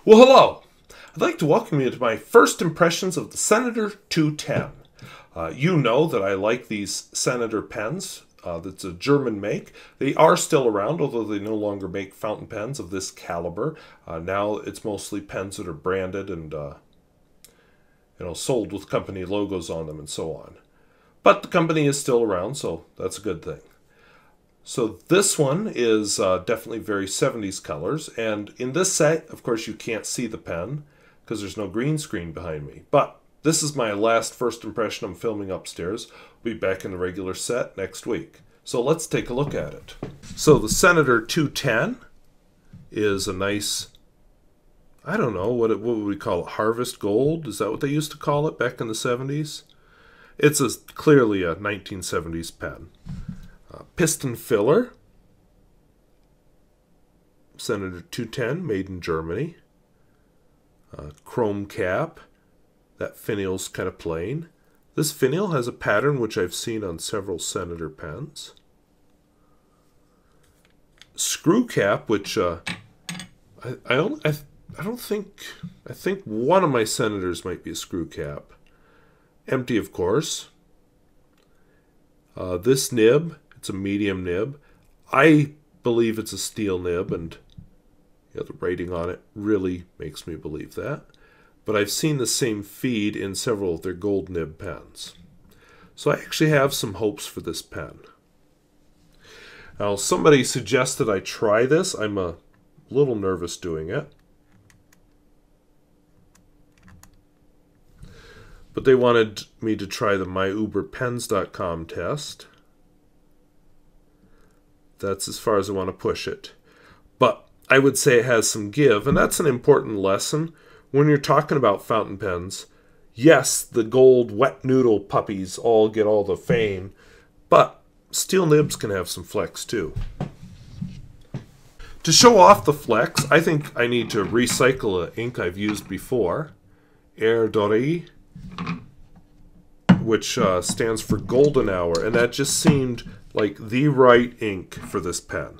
Well, hello. I'd like to welcome you to my first impressions of the Senator 210. You know that I like these Senator pens. That's a German make. They are still around, although they no longer make fountain pens of this caliber. Now it's mostly pens that are branded and sold with company logos on them and so on. But the company is still around, so that's a good thing. So this one is definitely very 70s colors, and in this set, of course, you can't see the pen because there's no green screen behind me. But this is my first impression I'm filming upstairs. We'll be back in the regular set next week. So let's take a look at it. So the Senator 210 is a nice, I don't know, what would we call it? Harvest gold? Is that what they used to call it back in the 70s? It's clearly a 1970s pen. Piston filler, Senator 210, made in Germany. Chrome cap, that finial's kind of plain. This finial has a pattern which I've seen on several Senator pens. Screw cap, which I think one of my Senators might be a screw cap. Empty, of course. This nib, it's a medium nib. I believe it's a steel nib, and the writing on it really makes me believe that. But I've seen the same feed in several of their gold nib pens. So I actually have some hopes for this pen. Now, somebody suggested I try this. I'm a little nervous doing it. But they wanted me to try the myuberpens.com test. That's as far as I want to push it. But I would say it has some give, and that's an important lesson when you're talking about fountain pens. Yes, the gold wet noodle puppies all get all the fame, but steel nibs can have some flex too. To show off the flex, I think I need to recycle an ink I've used before, Air Doré, which stands for golden hour, and that just seemed like the right ink for this pen.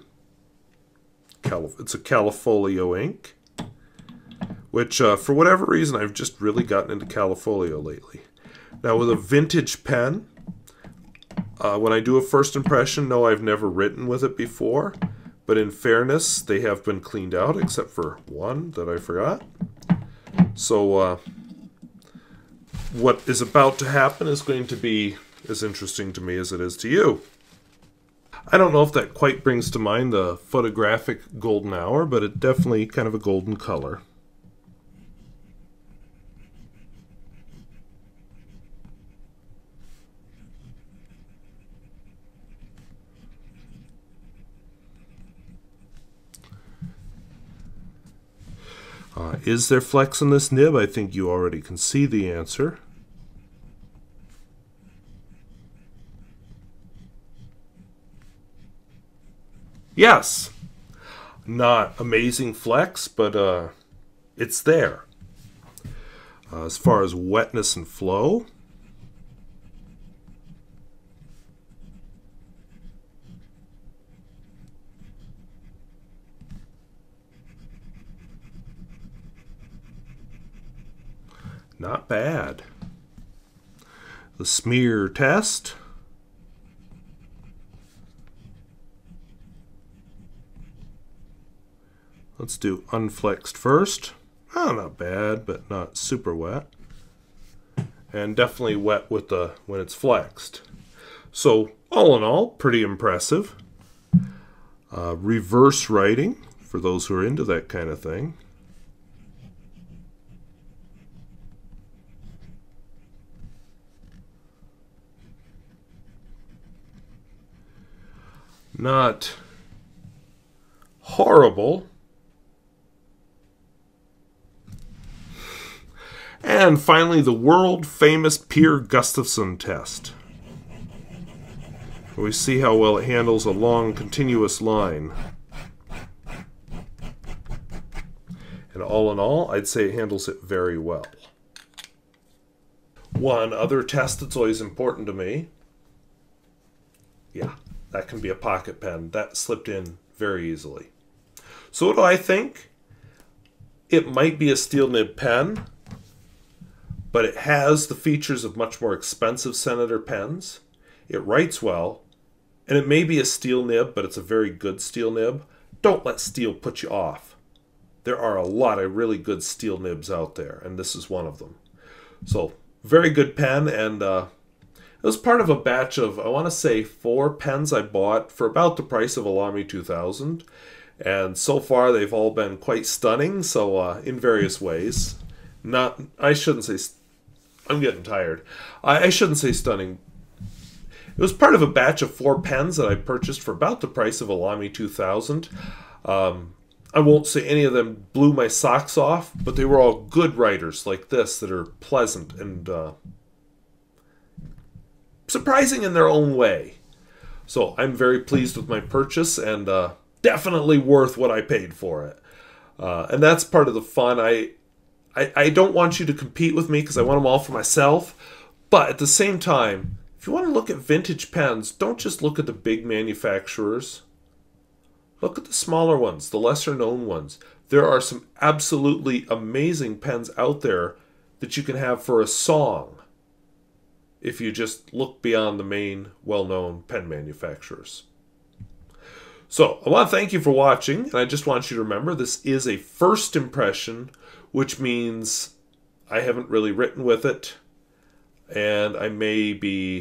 It's a Califolio ink, which for whatever reason I've just really gotten into Califolio lately. Now with a vintage pen, when I do a first impression, no, I've never written with it before, but in fairness, they have been cleaned out except for one that I forgot. So what is about to happen is going to be as interesting to me as it is to you. I don't know if that quite brings to mind the photographic golden hour, but it's definitely kind of a golden color. Is there flex in this nib? I think you already can see the answer. Yes. Not amazing flex, but it's there. As far as wetness and flow, not bad. The smear test. Let's do unflexed first. Oh, not bad, but not super wet. And definitely wet with when it's flexed. So, all in all, pretty impressive. Reverse writing, for those who are into that kind of thing. Not horrible. And finally, the world-famous Peer Gustafson test. We see how well it handles a long, continuous line. And all in all, I'd say it handles it very well. One other test that's always important to me. Yeah, that can be a pocket pen. That slipped in very easily. So what do I think? it might be a steel nib pen, but it has the features of much more expensive Senator pens. It writes well, and it may be a steel nib, but it's a very good steel nib. Don't let steel put you off. There are a lot of really good steel nibs out there, and this is one of them. So, very good pen, and it was part of a batch of, I want to say, 4 pens I bought for about the price of a Lamy 2000. And so far, they've all been quite stunning, so in various ways. I shouldn't say, I'm getting tired. I shouldn't say stunning. It was part of a batch of 4 pens that I purchased for about the price of a Lamy 2000. I won't say any of them blew my socks off, but they were all good writers like this that are pleasant and surprising in their own way. So I'm very pleased with my purchase, and definitely worth what I paid for it. And that's part of the fun. I don't want you to compete with me because I want them all for myself. But at the same time, if you want to look at vintage pens, don't just look at the big manufacturers. Look at the smaller ones, the lesser known ones. There are some absolutely amazing pens out there that you can have for a song if you just look beyond the main well-known pen manufacturers. So I want to thank you for watching, and I just want you to remember this is a first impression, which means I haven't really written with it, and I may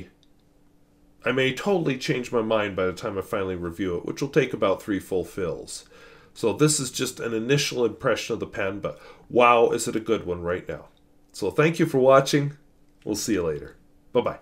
totally change my mind by the time I finally review it, which will take about 3 full fills. So this is just an initial impression of the pen, but wow, is it a good one right now. So thank you for watching. We'll see you later. Bye-bye.